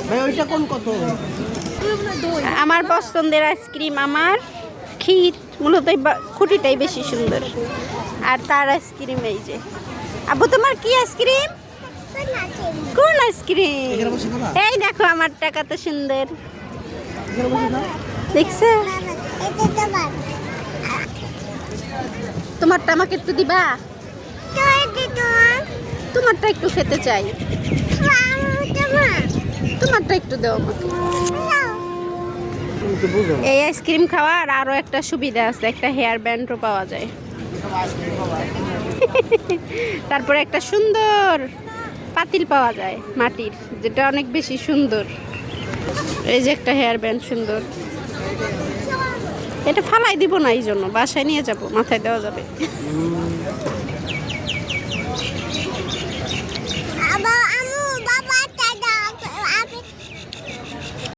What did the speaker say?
ভাই ওইটা কোন কত? আমার পছন্দের আইসক্রিম আমার ক্ষীর, মূলত এই খুঁটিটাই বেশি সুন্দর। আর তার আইসক্রিম এই যে। আব্বু তোমার কি আইসক্রিম? কোন আইসক্রিম? এখানে বসে খাবা? এই দেখো আমারটা কত সুন্দর, এখানে বসে খাও। দেখছো? তোমারটা আমাকে একটু দিবা? তোমারটা একটু খেতে চাই, তোমারটা একটু দাও আমাকে। তুমি তো বুঝো না। এই আইসক্রিম খাওয়ার আরো একটা সুবিধা আছে, একটা হেয়ার ব্যান্ডও পাওয়া যায়। তারপরে একটা সুন্দর পাতিল পাওয়া যায় মাটির, যেটা অনেক বেশি সুন্দর। এই যে একটা হেয়ার ব্যান্ড সুন্দর, এটা ফালাই দিব না, এই জন্য বাসায় নিয়ে যাব, মাথায় দেওয়া যাবে।